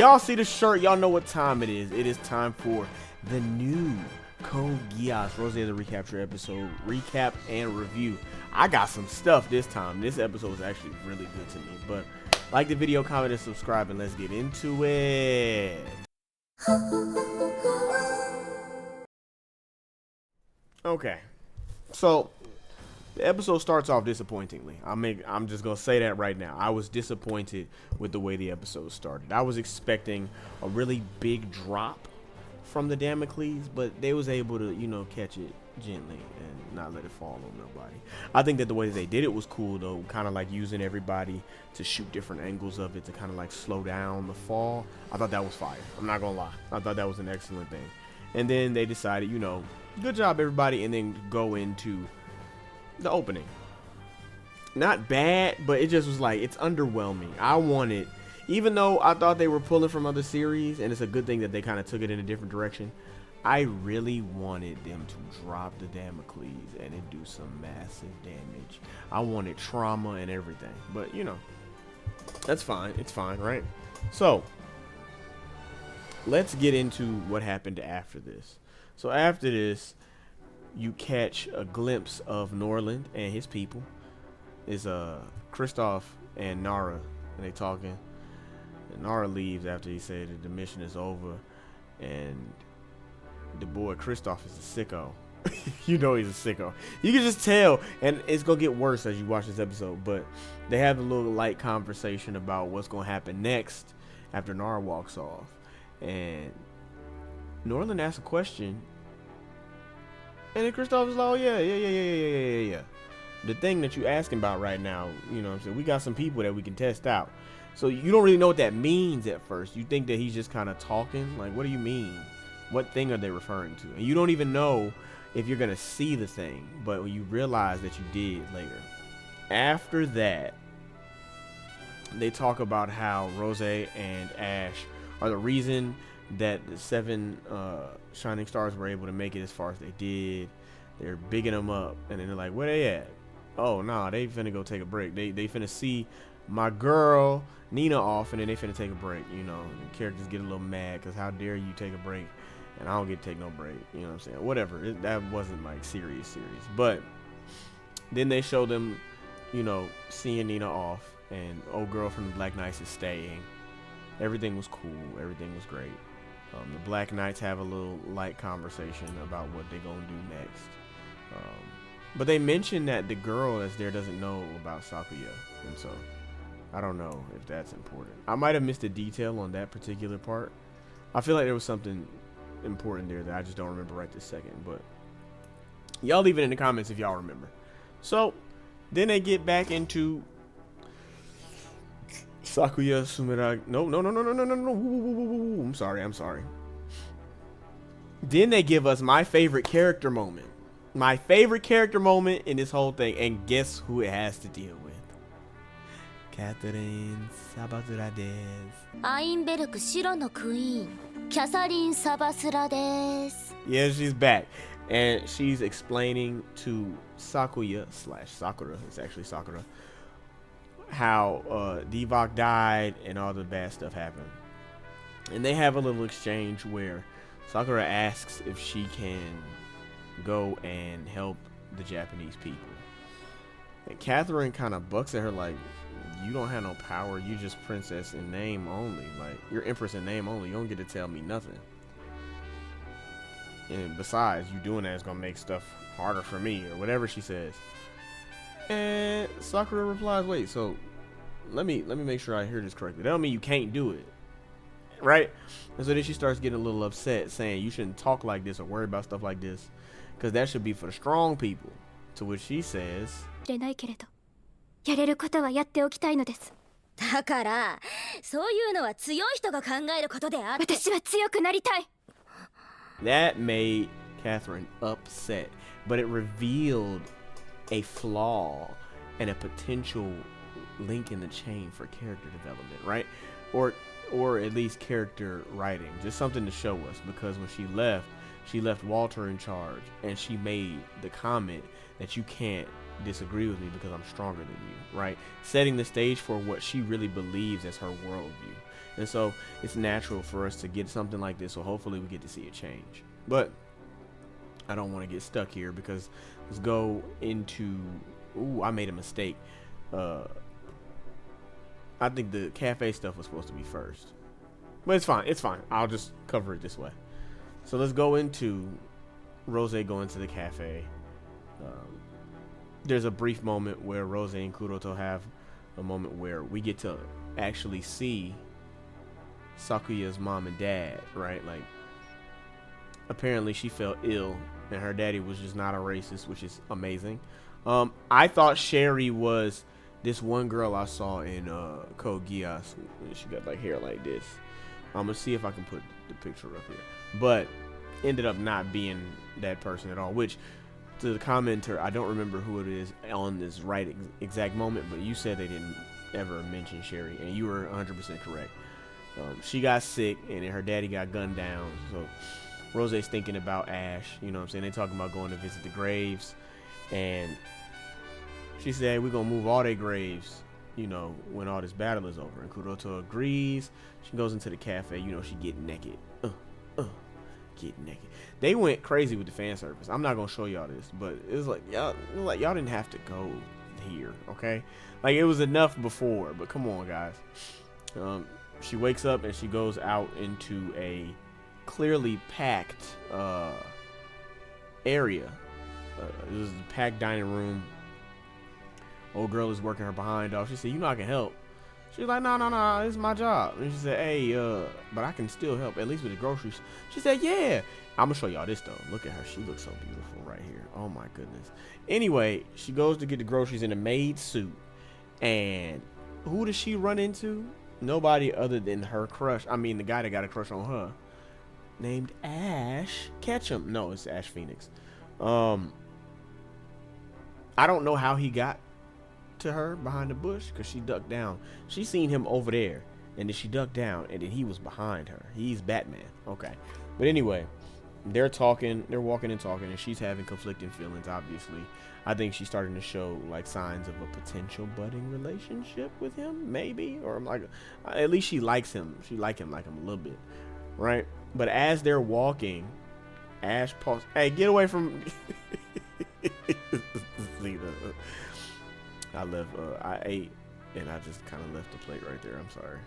Y'all see the shirt, y'all know what time it is. It is time for the new Code Geass Roze the Recapture episode, recap and review. I got some stuff this time. This episode was actually really good to me. But like the video, comment, and subscribe, and let's get into it. Okay, so the episode starts off disappointingly. I'm just gonna say that right now. I was disappointed with the way the episode started. I was expecting a really big drop from the Damocles, but they was able to, you know, catch it gently and not let it fall on nobody. I think that the way that they did it was cool though, kind of like using everybody to shoot different angles of it to kind of like slow down the fall. I thought that was fire. I'm not gonna lie. I thought that was an excellent thing. And then they decided, you know, good job everybody, and then go into the opening. Not bad, but it just was like, it's underwhelming. I wanted, even though I thought they were pulling from other series, and it's a good thing that they kind of took it in a different direction, I really wanted them to drop the Damocles and it do some massive damage. I wanted trauma and everything, but you know, that's fine. It's fine, right? So let's get into what happened after this. So after this, you catch a glimpse of Norland and his people. Is Kristoff and Nara, and they talking. And Nara leaves after he said that the mission is over, and the boy Kristoff is a sicko. You know he's a sicko. You can just tell, and it's gonna get worse as you watch this episode. But they have a little light conversation about what's gonna happen next after Nara walks off, and Norland asks a question. And then Kristoff is like, oh, yeah. The thing that you're asking about right now, you know what I'm saying? We got some people that we can test out. So you don't really know what that means at first. You think that he's just kind of talking. Like, what do you mean? What thing are they referring to? And you don't even know if you're going to see the thing. But when you realize that you did later. After that, they talk about how Roze and Ash are the reason that the 7 shining stars were able to make it as far as they did. They're bigging them up, and then they're like, where they at? Oh nah, they finna go take a break. They finna see my girl Nina off, and then they finna take a break. You know, the characters get a little mad because how dare you take a break and I don't get to take no break. You know what I'm saying? Whatever, that wasn't like serious. But then they show them, you know, seeing Nina off, and old girl from the Black Knights is staying. Everything was cool, everything was great. The Black Knights have a little light conversation about what they're gonna do next. But they mention that the girl that's there doesn't know about Sakuya, and so I don't know if that's important. I might have missed a detail on that particular part. I feel like there was something important there that I just don't remember right this second, but y'all leave it in the comments if y'all remember. So then they get back into Sakuya Sumiragi. No. I'm sorry. Then they give us my favorite character moment. My favorite character moment in this whole thing. And guess who it has to deal with? Catherine Sabasura desu. Einberg Shiro no Queen, Catherine Sabasura desu. Yeah, she's back. And she's explaining to Sakuya / Sakura. It's actually Sakura. How Devok died and all the bad stuff happened. And they have a little exchange where Sakura asks if she can go and help the Japanese people. And Catherine kind of bucks at her like, you don't have no power. You just princess in name only. Like, you're empress in name only. You don't get to tell me nothing. And besides, you doing that is going to make stuff harder for me, or whatever she says. And Sakura replies, wait, so let me make sure I hear this correctly. That don't mean you can't do it, right? And so then she starts getting a little upset, saying you shouldn't talk like this or worry about stuff like this, because that should be for the strong people. To which she says, that made Catherine upset, but it revealed a flaw and a potential link in the chain for character development, right? Or at least character writing, just something to show us, because when she left Walter in charge, and she made the comment that you can't disagree with me because I'm stronger than you, right? Setting the stage for what she really believes as her worldview. And so it's natural for us to get something like this. So hopefully we get to see a change. But I don't want to get stuck here because let's go into. Ooh, I made a mistake. I think the cafe stuff was supposed to be first. But it's fine. It's fine. I'll just cover it this way. So let's go into Roze going to the cafe. There's a brief moment where Roze and Kuroto have a moment where we get to actually see Sakuya's mom and dad, right? Like, apparently she felt ill and her daddy was just not a racist, which is amazing. I thought Sherry was this one girl I saw in Code Geass. She got like hair like this. I'm gonna see if I can put the picture up here, but ended up not being that person at all. Which, to the commenter, I don't remember who it is on this exact moment, but you said they didn't ever mention Sherry, and you were 100% correct. She got sick, and then her daddy got gunned down. So Rose's thinking about Ash. You know what I'm saying? They talking about going to visit the graves, and she said, hey, we're gonna move all their graves, you know, when all this battle is over. And Kuroto agrees. She goes into the cafe. You know, she getting naked. Getting naked. They went crazy with the fan service. I'm not gonna show y'all this, but it was like y'all didn't have to go here, okay? Like, it was enough before, but come on, guys. She wakes up and she goes out into a clearly packed area. This is a packed dining room. Old girl is working her behind off. She said, you know I can help. She's like, no, this is my job. And she said, hey, but I can still help, at least with the groceries. She said, yeah. I'm going to show y'all this, though. Look at her. She looks so beautiful right here. Oh, my goodness. Anyway, she goes to get the groceries in a maid suit. And who does she run into? Nobody other than her crush. I mean, the guy that got a crush on her. Named Ash Ketchum. No, it's Ash Phoenix. I don't know how he got to her behind the bush, because she ducked down. She seen him over there, and then she ducked down, and then he was behind her. He's Batman. Okay. But anyway, they're talking, they're walking and talking, and she's having conflicting feelings, obviously. I think she's starting to show like signs of a potential budding relationship with him, maybe, or like, at least she likes him. She like him a little bit, right? But as they're walking, Ash pauses. Hey, get away from see the I ate and I just kind of left the plate right there. I'm sorry.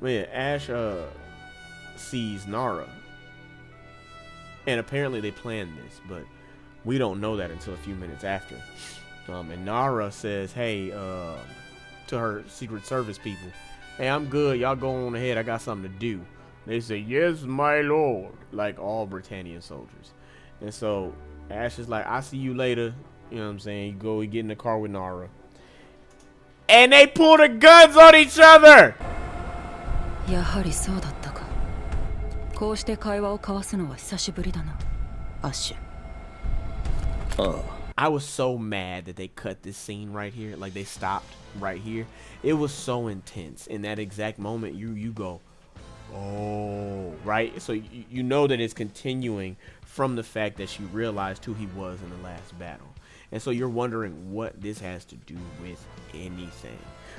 But yeah, Ash sees Nara, and apparently they planned this, but we don't know that until a few minutes after. And Nara says, hey, to her Secret Service people, hey, I'm good. Y'all go on ahead. I got something to do. They say, yes, my lord, like all Britannian soldiers. And so Ash is like, I'll see you later. You know what I'm saying? You go, you get in the car with Nara. And they pull the guns on each other! やはりそうだったか。こうして会話を交わすのは久しぶりだな、アッシュ。I was so mad that they cut this scene right here. Like, they stopped right here. It was so intense. In that exact moment, you go, oh, right? So you know that it's continuing from the fact that she realized who he was in the last battle. And so you're wondering what this has to do with anything.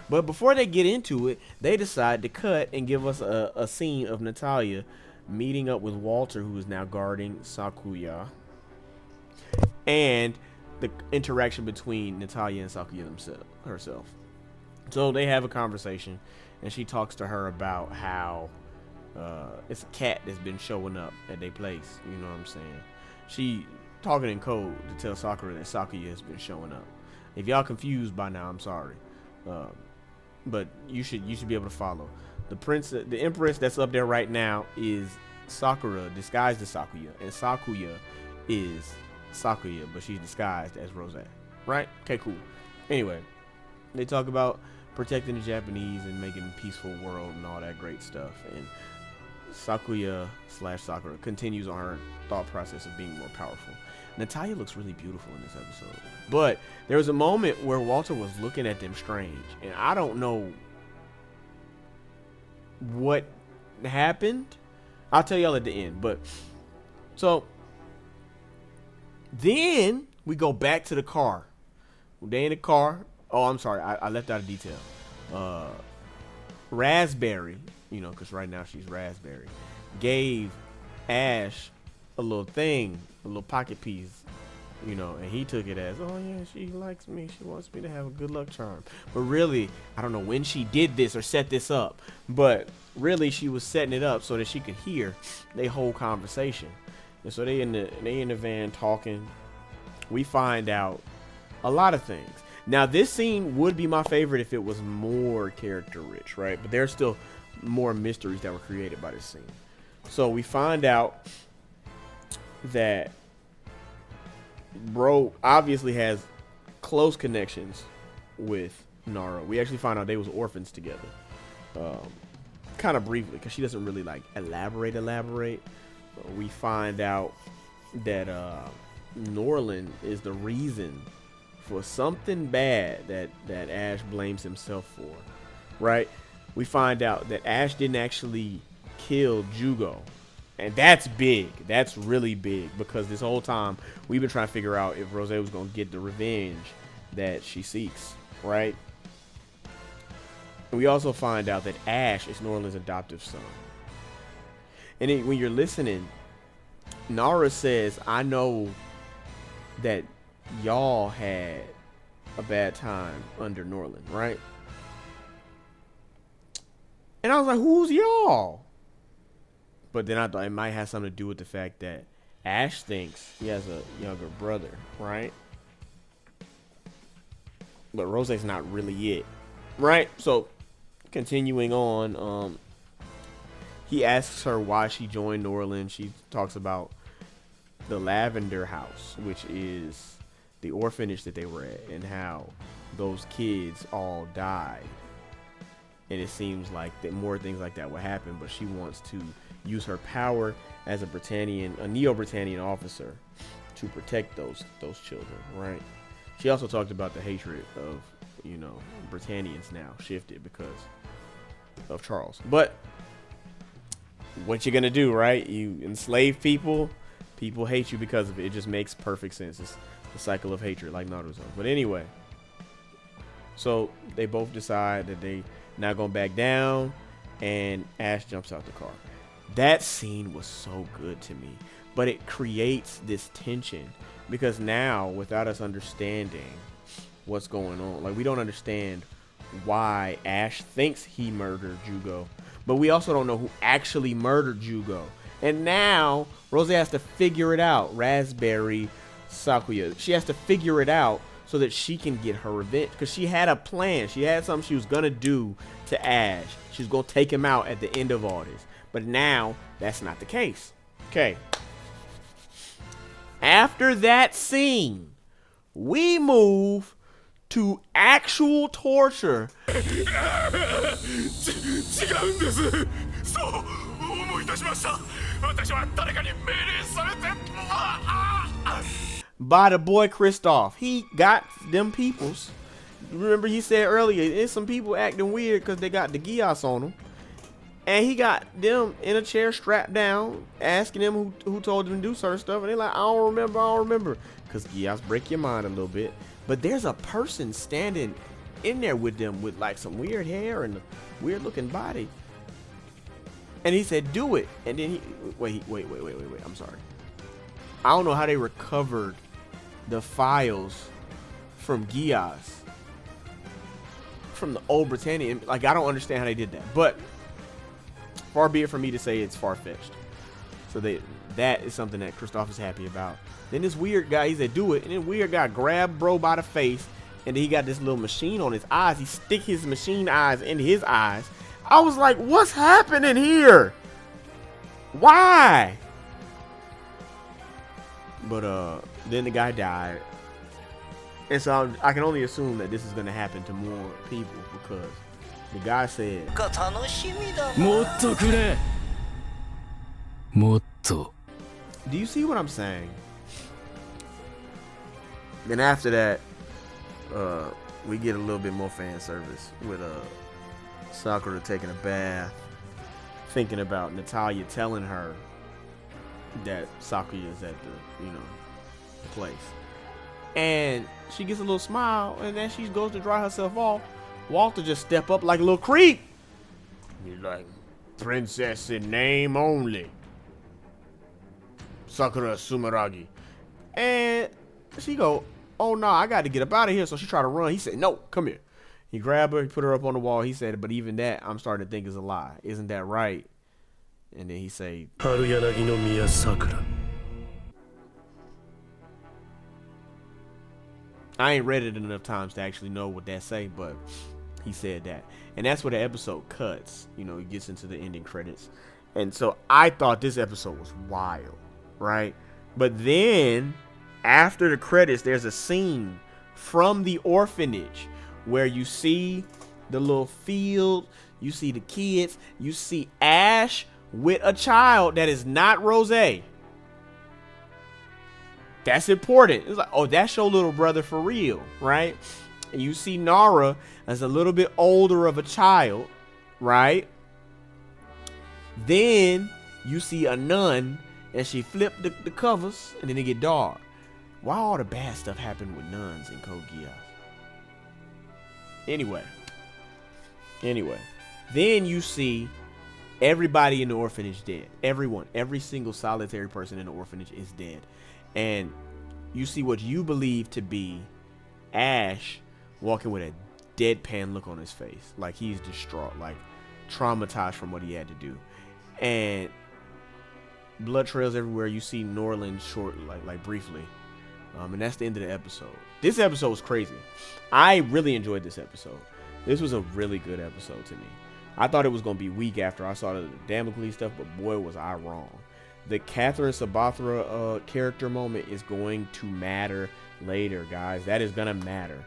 But before they get into it, they decide to cut and give us a scene of Natalia meeting up with Walter, who is now guarding Sakuya, and the interaction between Natalia and Sakuya herself. So they have a conversation, and she talks to her about how it's a cat that's been showing up at their place. You know what I'm saying? She talking in code to tell Sakura that Sakuya has been showing up. If y'all confused by now, I'm sorry, but you should be able to follow. The Empress that's up there right now is Sakura disguised as Sakuya, and Sakuya is Sakuya, but she's disguised as Roze. Right? Okay, cool. Anyway, they talk about protecting the Japanese and making a peaceful world and all that great stuff. And Sakuya/Sakura continues on her thought process of being more powerful. Natalia looks really beautiful in this episode. But there was a moment where Walter was looking at them strange, and I don't know what happened. I'll tell y'all at the end. But so then we go back to the car. They in the car. Oh, I'm sorry. I left out a detail. Raspberry you know, because right now she's Raspberry, gave Ash a little thing, a little pocket piece, you know, and he took it as, oh yeah, she likes me, she wants me to have a good luck charm. But really, I don't know when she did this or set this up, but really she was setting it up so that she could hear their whole conversation. And so they in the van talking. We find out a lot of things. Now this scene would be my favorite if it was more character rich, right? But there's still more mysteries that were created by this scene. So we find out that bro obviously has close connections with Nara. We actually find out they was orphans together, kind of briefly, because she doesn't really like elaborate. We find out that Norland is the reason for something bad that Ash blames himself for, right? We find out that Ash didn't actually kill Jugo. And that's big. That's really big, because this whole time we've been trying to figure out if Roze was going to get the revenge that she seeks, right? And we also find out that Ash is Norland's adoptive son. And when you're listening, Nara says, I know that y'all had a bad time under Norland, right? And I was like, who's y'all? But then I thought it might have something to do with the fact that Ash thinks he has a younger brother, right? But Rose's not really it, right? So, continuing on, he asks her why she joined Norland. She talks about the Lavender House, which is the orphanage that they were at, and how those kids all died. And it seems like that more things like that will happen, but she wants to use her power as a Neo-Britannian officer to protect those children, right? She also talked about the hatred of, you know, Britannians now shifted because of Charles. But what you gonna do, right? You enslave people, people hate you because of it. It just makes perfect sense. It's the cycle of hatred, like Naruto. But anyway, so they both decide that they not gonna back down, and Ash jumps out the car. That scene was so good to me, but it creates this tension because now, without us understanding what's going on, like we don't understand why Ash thinks he murdered Jugo, but we also don't know who actually murdered Jugo. And now Roze has to figure it out. Raspberry, Sakuya, she has to figure it out so that she can get her revenge, because she had a plan. She had something she was gonna do to Ash. She was gonna take him out at the end of all this. But now that's not the case. Okay. After that scene, we move to actual torture. By the boy Kristoff. He got them peoples. Remember he said earlier, there's some people acting weird because they got the Geass on them. And he got them in a chair strapped down, asking them who told them to do certain stuff. And they're like, I don't remember. Because Geass break your mind a little bit. But there's a person standing in there with them with like some weird hair and a weird looking body. And he said, do it. And then he, wait. I'm sorry. I don't know how they recovered the files from Geass from the old Britannia. Like, I don't understand how they did that. But far be it from me to say it's far-fetched. So that is something that Kristoff is happy about. Then this weird guy, he said, do it. And then weird guy grabbed bro by the face. And then he got this little machine on his eyes. He stick his machine eyes into his eyes. I was like, what's happening here? Why? But then the guy died. And so I can only assume that this is going to happen to more people, because the guy said, do you see what I'm saying? Then after that, we get a little bit more fan service with Sakura taking a bath, thinking about Natalia telling her that Sakuya is at the place. And she gets a little smile, and then she goes to dry herself off. Walter just step up like a little creep. He's like, Princess in name only. Sakura Sumeragi. And she go, oh no, I got to get up out of here. So she tried to run. He said, no, come here. He grabbed her, he put her up on the wall. He said, but even that, I'm starting to think is a lie. Isn't that right? And then he say, Haruyanagi no Miya Sakura. I ain't read it enough times to actually know what that say, but he said that. And that's where the episode cuts. You know, it gets into the ending credits. And so I thought this episode was wild, right? But then after the credits, there's a scene from the orphanage where you see the little field, you see the kids, you see Ash with a child that is not Rose. That's important. It's like, oh, that's your little brother for real, right? And you see Nara as a little bit older of a child, right? Then you see a nun and she flipped the covers and then it get dark. Why all the bad stuff happened with nuns in Code Geass? Anyway, then you see everybody in the orphanage dead. Everyone, every single solitary person in the orphanage is dead. And you see what you believe to be Ash walking with a deadpan look on his face. Like he's distraught, like traumatized from what he had to do. And blood trails everywhere. You see Norland short, like briefly. And that's the end of the episode. This episode was crazy. I really enjoyed this episode. This was a really good episode to me. I thought it was going to be weak after I saw the Damocles stuff, but boy, was I wrong. The Catherine Sabathra character moment is going to matter later, guys. That is going to matter.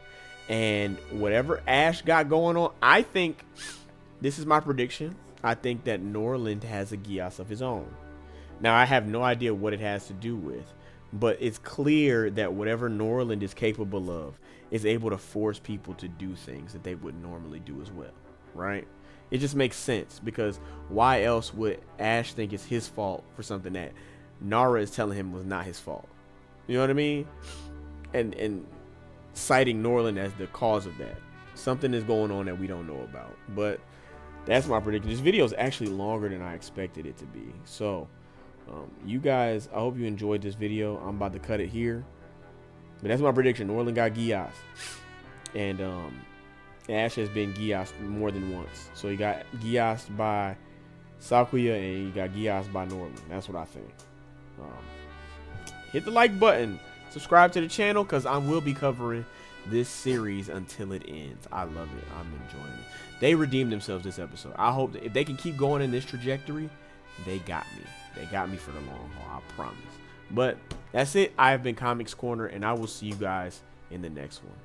And whatever Ash got going on, I think, this is my prediction, I think that Norland has a Geass of his own. Now, I have no idea what it has to do with, but it's clear that whatever Norland is capable of is able to force people to do things that they wouldn't normally do as well, right? It just makes sense, because why else would Ash think it's his fault for something that Nara is telling him was not his fault? You know what I mean? And citing Norland as the cause of that. Something is going on that we don't know about. But that's my prediction. This video is actually longer than I expected it to be. So, you guys, I hope you enjoyed this video. I'm about to cut it here. But that's my prediction. Norland got Geass. And Ash has been Geass more than once. So he got Geass by Sakuya and he got Geass by Norland. That's what I think. Hit the like button. Subscribe to the channel, because I will be covering this series until it ends. I love it. I'm enjoying it. They redeemed themselves this episode. I hope that if they can keep going in this trajectory, they got me. They got me for the long haul. I promise. But that's it. I have been ComicsCorner, and I will see you guys in the next one.